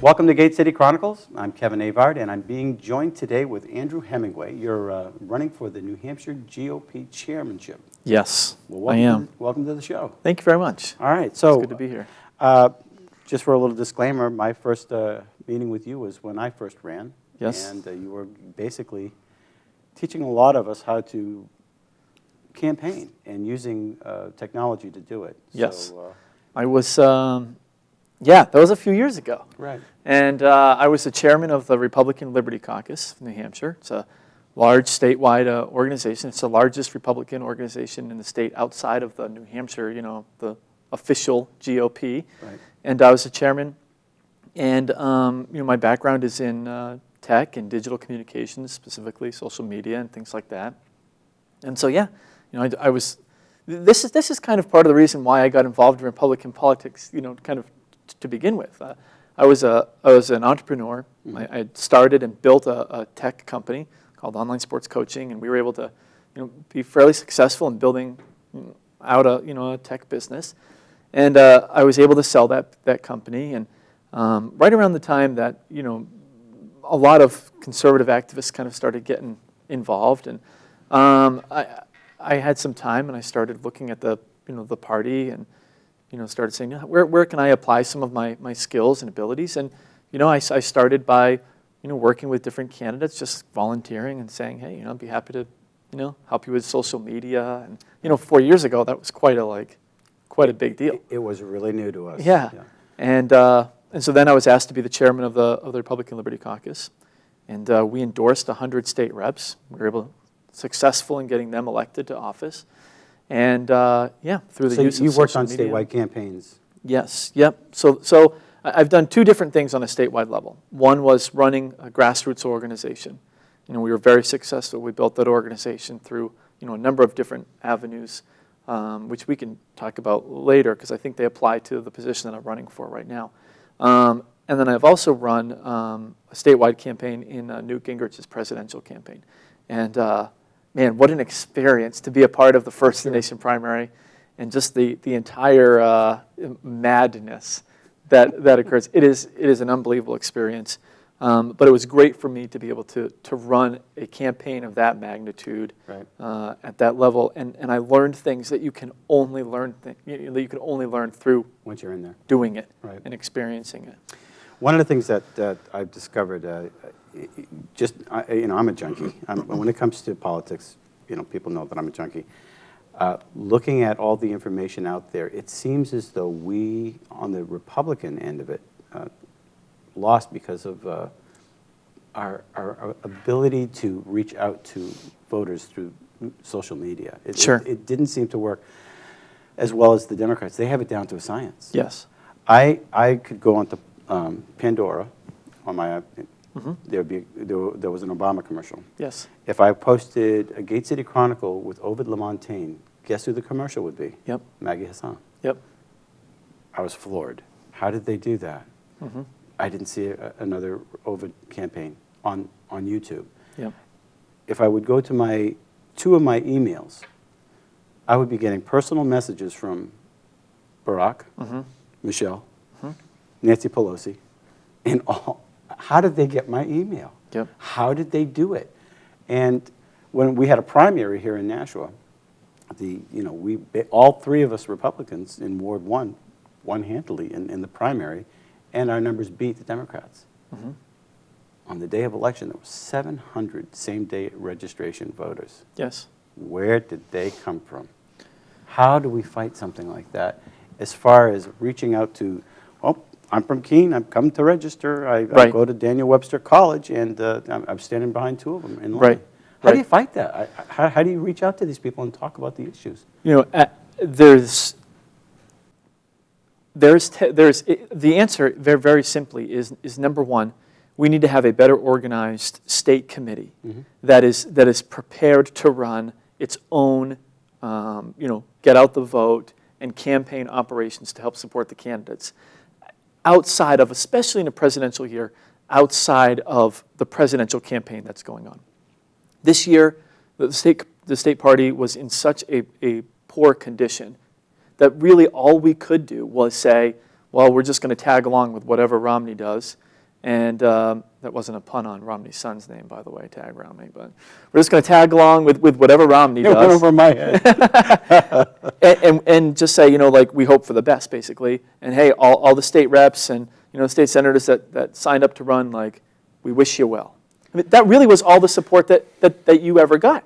Welcome to Gate City Chronicles. I'm Kevin Avard, and I'm being joined today with Andrew Hemingway. You're running for the New Hampshire GOP chairmanship. Yes, Well, I am. Welcome to the show. Thank you very much. All right, so it's good to be here. Just for a little disclaimer, my first meeting with you was when I first ran. Yes. And you were basically teaching a lot of us how to campaign and using technology to do it. Yes. So, I was, yeah, that was a few years ago. right. And I was the chairman of the Republican Liberty Caucus of New Hampshire. It's a large statewide organization. It's the largest Republican organization in the state outside of the New Hampshire, the official GOP. Right. And I was the chairman. And my background is in tech and digital communications, specifically social media and things like that. And so, yeah, I was. This is kind of part of the reason why I got involved in Republican politics. Kind of to begin with. I was an entrepreneur. Mm-hmm. I started and built a tech company called Online Sports Coaching, and we were able to, be fairly successful in building out a tech business. And I was able to sell that company. And right around the time that a lot of conservative activists kind of started getting involved, and I had some time, and I started looking at the party, and started saying, where can I apply some of my skills and abilities? And I started by working with different candidates, just volunteering and saying, hey, I'd be happy to help you with social media. And 4 years ago, that was quite a big deal. It was really new to us. Yeah. And so then I was asked to be the chairman of the Republican Liberty Caucus, and we endorsed 100 state reps. We were successful in getting them elected to office. And through the use of social media. So you worked on statewide campaigns. Yes, yep. So I've done two different things on a statewide level. One was running a grassroots organization. We were very successful. We built that organization through a number of different avenues, which we can talk about later because I think they apply to the position that I'm running for right now. And then I've also run a statewide campaign in Newt Gingrich's presidential campaign. And man, what an experience to be a part of the First in the Nation primary and just the entire madness that occurs. It is an unbelievable experience. But it was great for me to be able to run a campaign of that magnitude at that level. And I learned things that you can only learn through once you're in there, doing it and experiencing it. One of the things that I've discovered, I'm a junkie. When it comes to politics, people know that I'm a junkie. Looking at all the information out there, it seems as though we, on the Republican end of it, lost because of our ability to reach out to voters through social media. It didn't seem to work as well as the Democrats. They have it down to a science. Yes. I could go onto Pandora on my there was an Obama commercial. Yes. If I posted a Gate City Chronicle with Ovid LaMontagne, guess who the commercial would be? Yep. Maggie Hassan. Yep. I was floored. How did they do that? Mm-hmm. I didn't see another Ovid campaign on YouTube. Yep. If I would go to two of my emails, I would be getting personal messages from Barack, Michelle, Nancy Pelosi, and all. How did they get my email? Yep. How did they do it? And when we had a primary here in Nashua, all three of us Republicans in Ward 1 won handily in the primary, and our numbers beat the Democrats. Mm-hmm. On the day of election, there were 700 same-day registration voters. Yes. Where did they come from? How do we fight something like that as far as reaching out to, I'm from Keene, I'm come to register, I go to Daniel Webster College, and I'm standing behind two of them in line. Right. How do you fight that? How do you reach out to these people and talk about the issues? The answer very, very simply is number one, we need to have a better organized state committee that is prepared to run its own, get out the vote and campaign operations to help support the candidates. Outside of, especially in a presidential year, outside of the presidential campaign that's going on. This year, the state party was in such a poor condition that really all we could do was say, well, we're just going to tag along with whatever Romney does, And that wasn't a pun on Romney's son's name, by the way, tag Romney. But we're just going to tag along with whatever Romney does. It went over my head. and just say, like, we hope for the best, basically. And hey, all the state reps and, state senators that signed up to run, like, we wish you well. I mean, that really was all the support that you ever got.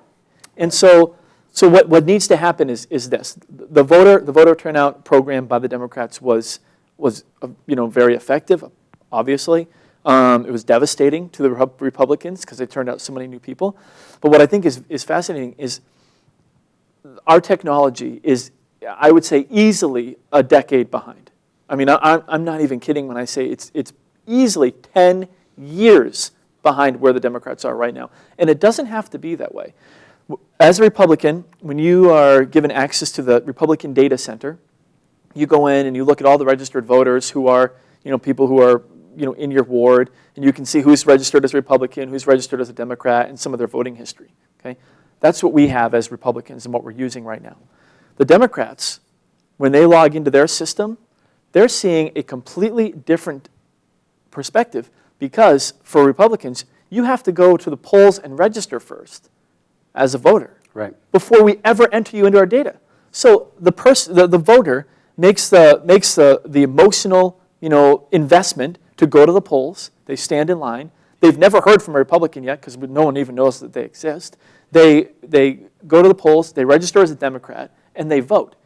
And so what needs to happen is this. The voter turnout program by the Democrats was very effective, obviously. It was devastating to the Republicans because they turned out so many new people. But what I think is fascinating is our technology is, I would say, easily a decade behind. I mean, I'm not even kidding when I say it's easily 10 years behind where the Democrats are right now. And it doesn't have to be that way. As a Republican, when you are given access to the Republican Data Center, you go in and you look at all the registered voters who are, people who are, in your ward, and you can see who's registered as a Republican, who's registered as a Democrat, and some of their voting history. Okay, that's what we have as Republicans and what we're using right now. The Democrats, when they log into their system, they're seeing a completely different perspective because for Republicans, you have to go to the polls and register first as a voter, right, before we ever enter you into our data. So the voter makes the emotional investment to go to the polls. They stand in line. They've never heard from a Republican yet because no one even knows that they exist. They go to the polls, they register as a Democrat, and they vote.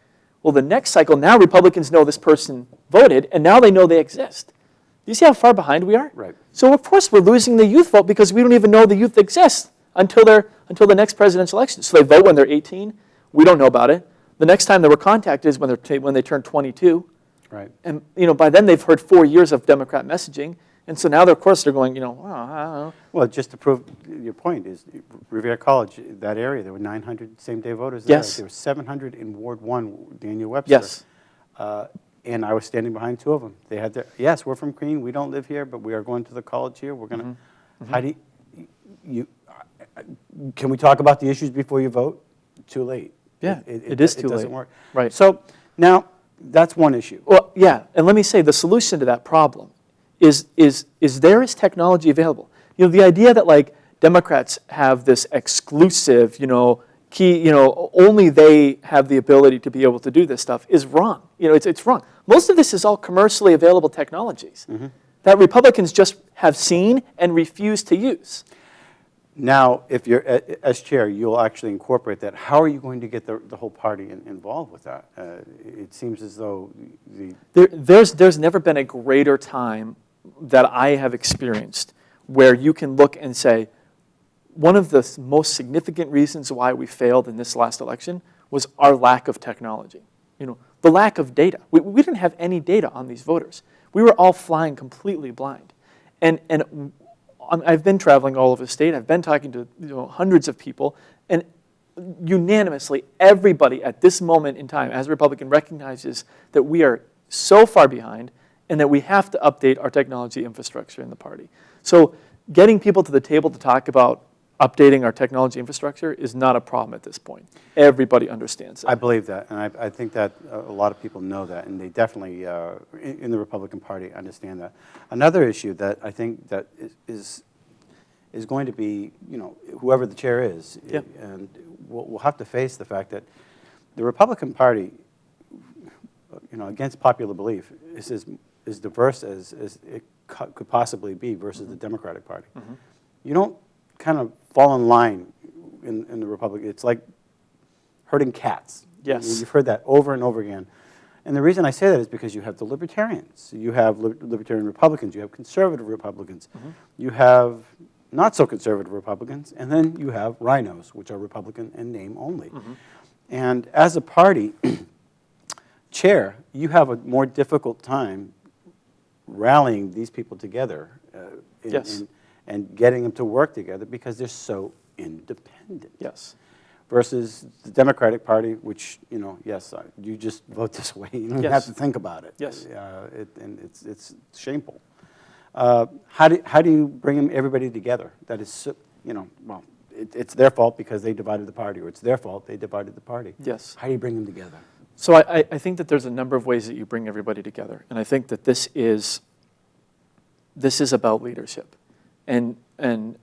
Well, the next cycle, now Republicans know this person voted, and now they know they exist. Do you see how far behind we are? Right. So of course we're losing the youth vote because we don't even know the youth exists until the next presidential election. So they vote when they're 18. We don't know about it. The next time they were contacted is when they turn 22. Right. And by then they've heard 4 years of Democrat messaging, and so now of course they're going, oh, I don't know. Well, just to prove your point is Revere College, that area, there were 900 same-day voters there. Yes. There were 700 in Ward 1, Daniel Webster. Yes. And I was standing behind two of them. They had their, yes, we're from Keene, we don't live here, but we are going to the college here. We're going to, how do you, can we talk about the issues before you vote? Too late. Yeah, it is too late. It doesn't work. Right. So now that's one issue. Well, yeah, and let me say the solution to that problem is there is technology available. The idea that like Democrats have this exclusive, key, only they have the ability to be able to do this stuff is wrong. It's wrong. Most of this is all commercially available technologies that Republicans just have seen and refuse to use. Now, if you're, as chair, you'll actually incorporate that. How are you going to get the whole party involved with that? It seems as though there's never been a greater time that I have experienced where you can look and say, one of the most significant reasons why we failed in this last election was our lack of technology. The lack of data. We didn't have any data on these voters. We were all flying completely blind. And I've been traveling all over the state. I've been talking to hundreds of people, and unanimously, everybody at this moment in time, as a Republican, recognizes that we are so far behind and that we have to update our technology infrastructure in the party. So getting people to the table to talk about updating our technology infrastructure is not a problem at this point. Everybody understands that. I believe that, and I think that a lot of people know that, and they definitely, in the Republican Party, understand that. Another issue that I think that is going to be, whoever the chair is, yeah. And we'll have to face the fact that the Republican Party, against popular belief, is as diverse as it could possibly be versus the Democratic Party. You don't kind of fall in line in the Republican. It's like herding cats. Yes. You've heard that over and over again. And the reason I say that is because you have the libertarians. You have libertarian Republicans. You have conservative Republicans. You have not so conservative Republicans. And then you have rhinos, which are Republican in name only. And as a party chair, you have a more difficult time rallying these people together and getting them to work together because they're so independent. Yes. Versus the Democratic Party, which, yes, you just vote this way. You don't have to think about it. Yes. And it's shameful. How do you bring everybody together? That is, well, it's their fault because they divided the party, or it's their fault they divided the party. Yes. How do you bring them together? So I think that there's a number of ways that you bring everybody together. And I think that this is this is about leadership and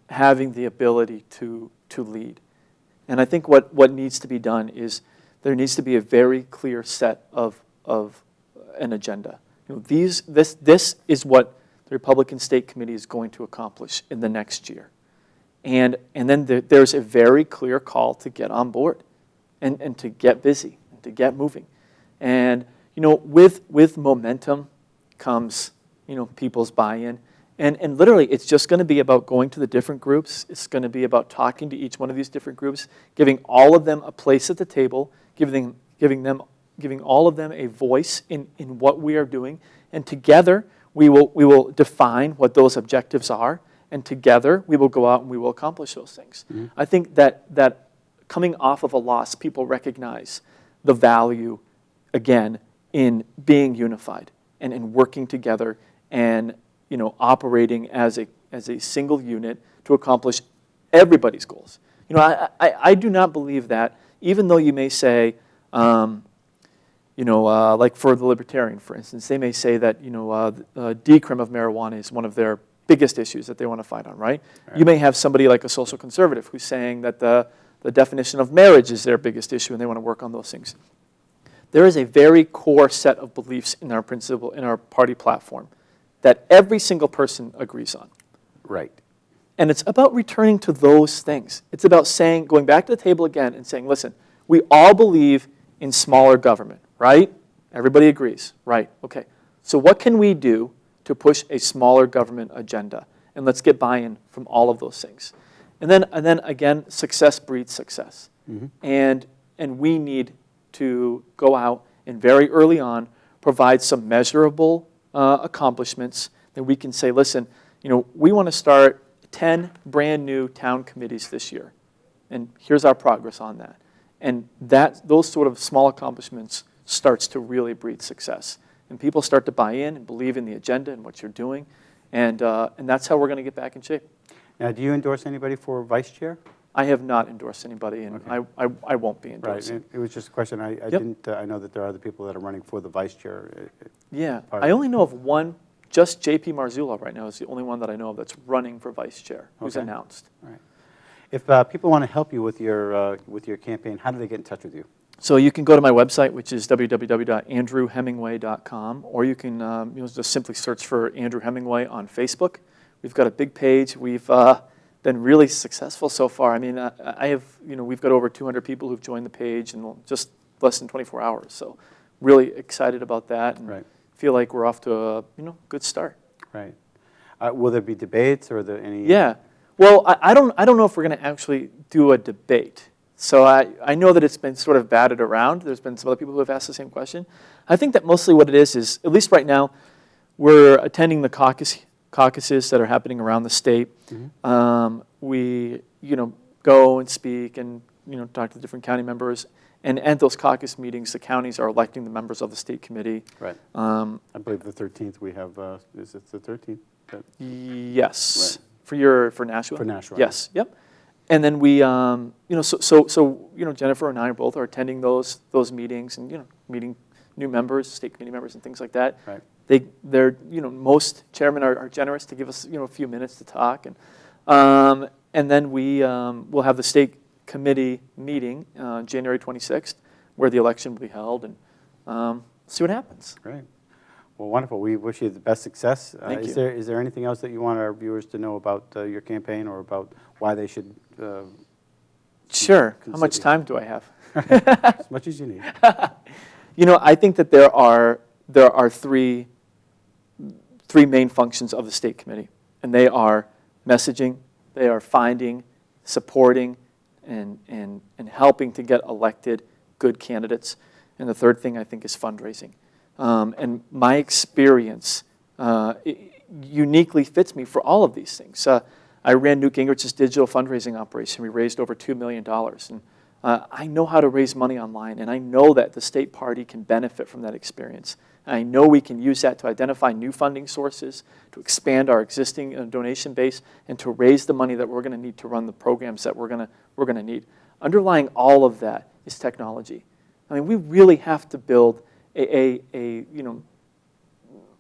having the ability to lead. And I think what needs to be done is there needs to be a very clear set of an agenda. This is what the Republican State Committee is going to accomplish in the next year. And then there's a very clear call to get on board and to get busy and to get moving. And with momentum comes people's buy-in. And literally, it's just going to be about going to the different groups. It's going to be about talking to each one of these different groups, giving all of them a place at the table, giving all of them a voice in what we are doing. And together, we will define what those objectives are. And together, we will go out and we will accomplish those things. Mm-hmm. I think that coming off of a loss, people recognize the value, again, in being unified and working together and operating as a single unit to accomplish everybody's goals. I do not believe that, even though you may say, like for the Libertarian, for instance, they may say that decrim of marijuana is one of their biggest issues that they want to fight on, right? You may have somebody like a social conservative who's saying that the definition of marriage is their biggest issue and they want to work on those things. There is a very core set of beliefs in our principle, in our party platform, that every single person agrees on. Right. And it's about returning to those things. It's about going back to the table again and saying, listen, we all believe in smaller government, right? Everybody agrees, right? Okay. So what can we do to push a smaller government agenda? And let's get buy-in from all of those things. And then again, success breeds success. Mm-hmm. And we need to go out and very early on provide some measurable accomplishments that we can say, listen, we want to start 10 brand new town committees this year. And here's our progress on that. And those sort of small accomplishments starts to really breed success. And people start to buy in and believe in the agenda and what you're doing. And that's how we're going to get back in shape. Now, do you endorse anybody for vice chair? I have not endorsed anybody, and okay. I won't be endorsing. Right. It was just a question. I didn't. I know that there are other people that are running for the vice chair. Yeah, I only know of one. Just J.P. Marzullo right now is the only one that I know of that's running for vice chair, who's announced. Right. If people want to help you with your campaign, how do they get in touch with you? So you can go to my website, which is www.andrewhemingway.com, or you can just simply search for Andrew Hemingway on Facebook. We've got a big page. We've been really successful so far. I mean, we've got over 200 people who've joined the page in just less than 24 hours. So really excited about that, and feel like we're off to a good start. Right. Will there be debates, or are there any? Yeah. Well, I don't know if we're going to actually do a debate. So I know that it's been sort of batted around. There's been some other people who have asked the same question. I think that mostly what it is, at least right now, we're attending the caucuses that are happening around the state. Mm-hmm. We go and speak and talk to the different county members. And at those caucus meetings, the counties are electing the members of the state committee. Right. I believe the 13th we have. Is it the 13th? Yes. Right. For Nashua. For Nashua. Yes. Yep. And then we, Jennifer and I both are attending those meetings and meeting new members, state committee members, and things like that. Right. They're most chairmen are generous to give us a few minutes to talk, and then we'll have the state committee meeting January 26th, where the election will be held, and see what happens. Great. Well, wonderful. We wish you the best success. Thank you. Is there anything else that you want our viewers to know about your campaign, or about why they should? Sure. How much time do I have? As much as you need. I think that there are three main functions of the state committee, and they are messaging, they are finding, supporting, and helping to get elected good candidates, and the third thing I think is fundraising. And my experience uniquely fits me for all of these things. I ran Newt Gingrich's digital fundraising operation. We raised over $2 million. And I know how to raise money online, and I know that the state party can benefit from that experience. And I know we can use that to identify new funding sources, to expand our existing donation base, and to raise the money that we're going to need to run the programs that we're going to need. Underlying all of that is technology. I mean, we really have to build a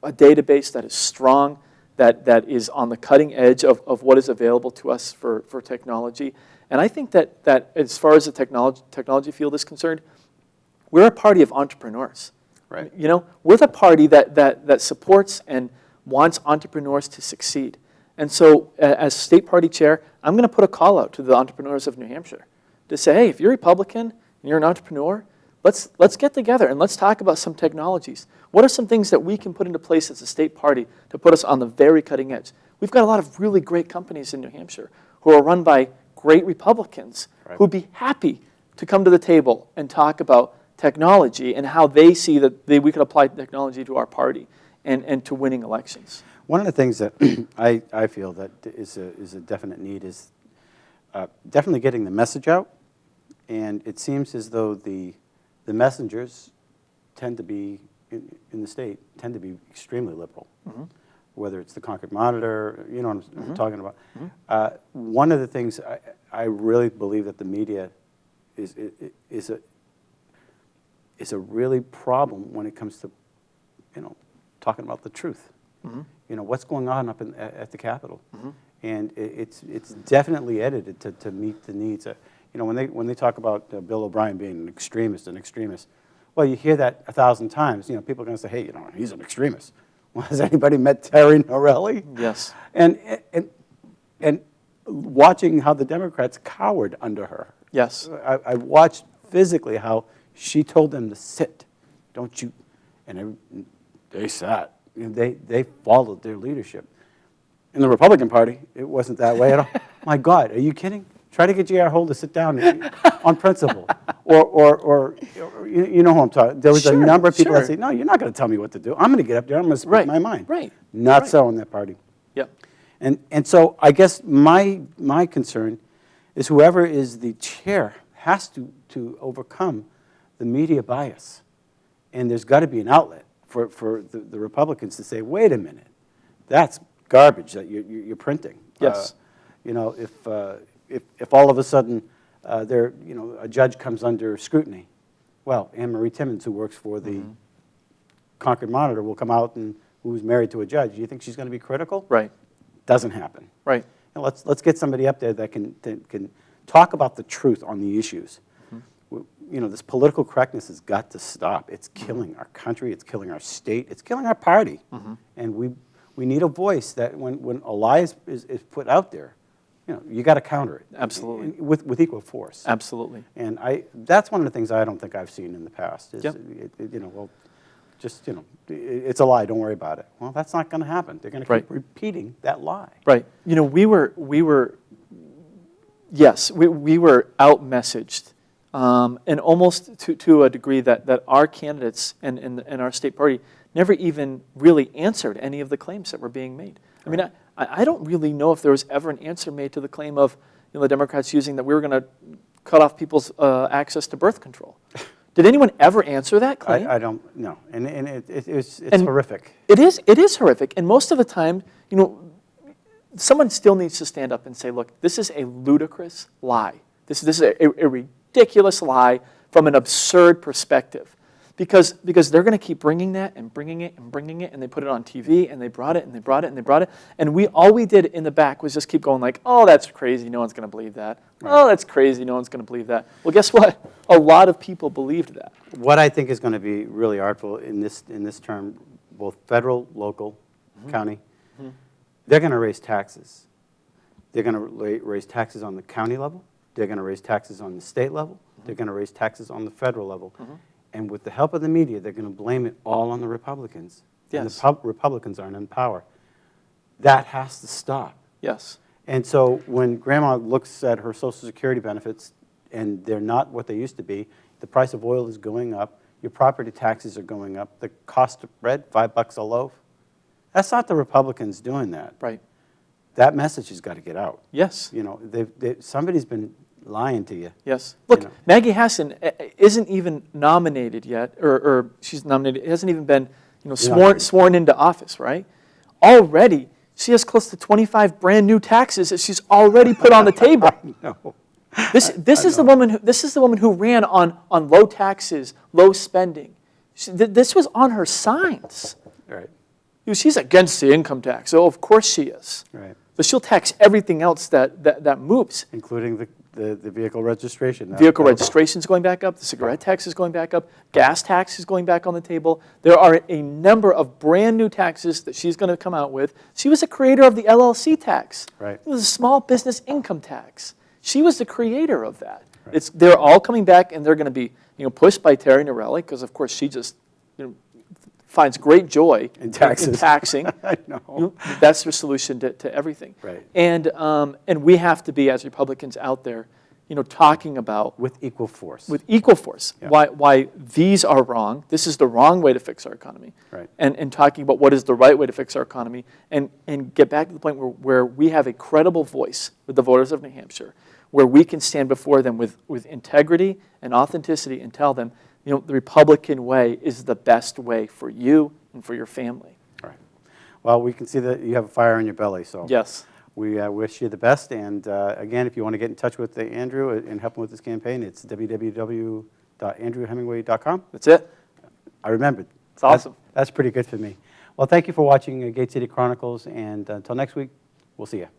database that is strong, that is on the cutting edge of what is available to us for technology. And I think that as far as the technology field is concerned, we're a party of entrepreneurs. Right. You know, we're the party that supports and wants entrepreneurs to succeed. And so as state party chair, I'm going to put a call out to the entrepreneurs of New Hampshire to say, hey, if you're Republican and you're an entrepreneur, let's get together and let's talk about some technologies. What are some things that we can put into place as a state party to put us on the very cutting edge? We've got a lot of really great companies in New Hampshire who are run by great Republicans who'd be happy to come to the table and talk about technology and how they see that we could apply technology to our party and to winning elections. One of the things that I feel that is a definite need is definitely getting the message out. And it seems as though the messengers tend to be, in the state, tend to be extremely liberal. Mm-hmm. Whether it's the Concord Monitor, you know what I'm talking about. Mm-hmm. One of the things I really believe that the media is a really problem when it comes to, you know, talking about the truth. Mm-hmm. You know, what's going on up at the Capitol. Mm-hmm. And it's definitely edited to meet the needs. You know, when they talk about Bill O'Brien being an extremist, well, you hear that 1,000 times. You know, people are going to say, hey, you know, he's an extremist. Well, has anybody met Terry Norelli? Yes. And watching how the Democrats cowered under her. Yes. I watched physically how she told them to sit. Don't you? And they sat. You know, they followed their leadership. In the Republican Party, it wasn't that way at all. My God, are you kidding? Try to get J.R. Hole to sit down on principle. Or you know who I'm talking. There was a number of people that say, no, you're not going to tell me what to do. I'm going to get up there. I'm going to speak my mind. Right. Not so in that party. Yep. And so I guess my concern is whoever is the chair has to overcome the media bias. And there's got to be an outlet for the Republicans to say, wait a minute, that's garbage that you're printing. Yes. You know, if all of a sudden a judge comes under scrutiny, well, Anne Marie Timmons, who works for the Concord Monitor, will come out and who's married to a judge. Do you think she's going to be critical? Right. Doesn't happen. Right. And let's get somebody up there that can talk about the truth on the issues. You know, this political correctness has got to stop. It's killing our country. It's killing our state. It's killing our party. And we need a voice that when a lie is put out there, you know, you got to counter it. Absolutely. With equal force. Absolutely. And that's one of the things I don't think I've seen in the past. Is, you know, well, just, you know, it's a lie. Don't worry about it. Well, that's not going to happen. They're going to keep repeating that lie. Right. You know, we were out-messaged. And almost to a degree that our candidates and our state party never even really answered any of the claims that were being made. I mean, I don't really know if there was ever an answer made to the claim of, you know, the Democrats using that we were going to cut off people's access to birth control. Did anyone ever answer that claim? I don't know, and it's horrific. It is horrific, and most of the time, you know, someone still needs to stand up and say, look, this is a ludicrous lie. This is a ridiculous lie from an absurd perspective, because they're going to keep bringing that and bringing it and bringing it, and they put it on TV, and they brought it and they brought it and they brought it, and all we did in the back was just keep going like, oh, that's crazy, no one's going to believe that. Right. Oh, that's crazy, no one's going to believe that. Well, guess what? A lot of people believed that. What I think is going to be really artful in this term, both federal, local, county, they're going to raise taxes. They're going to raise taxes on the county level. They're going to raise taxes on the state level. They're going to raise taxes on the federal level. And with the help of the media, they're going to blame it all on the Republicans. Yes. And the Republicans aren't in power. That has to stop. Yes. And so when Grandma looks at her Social Security benefits and they're not what they used to be, the price of oil is going up, your property taxes are going up, the cost of bread, $5 a loaf. That's not the Republicans doing that. Right. That message has got to get out. Yes. You know, somebody's been lying to you. Yes. Look, you know. Maggie Hassan isn't even nominated yet, or she's nominated. Hasn't even been, you know, sworn into office, right? Already, she has close to 25 brand new taxes that she's already put on the table. No. This is the woman who ran on low taxes, low spending. This was on her signs. Right. she's against the income tax. So of course she is. Right. But she'll tax everything else that moves. Including the vehicle registration. Vehicle registration is going back up. The cigarette tax is going back up. Gas tax is going back on the table. There are a number of brand new taxes that she's going to come out with. She was the creator of the LLC tax. Right. It was a small business income tax. She was the creator of that. Right. They're all coming back, and they're going to be pushed by Terry Norelli because, of course, she just finds great joy in taxing. I know. That's the solution to everything. Right. And we have to be, as Republicans out there, talking about with equal force. With equal force, Yeah. why these are wrong. This is the wrong way to fix our economy. Right. And talking about what is the right way to fix our economy, and get back to the point where we have a credible voice with the voters of New Hampshire, where we can stand before them with integrity and authenticity and tell them, the Republican way is the best way for you and for your family. All right. Well, we can see that you have a fire in your belly, so Yes. we wish you the best. And again, if you want to get in touch with Andrew and help him with this campaign, it's www.andrewhemingway.com. That's it. I remembered. It's awesome. That's pretty good for me. Well, thank you for watching Gate City Chronicles, and until next week, we'll see you.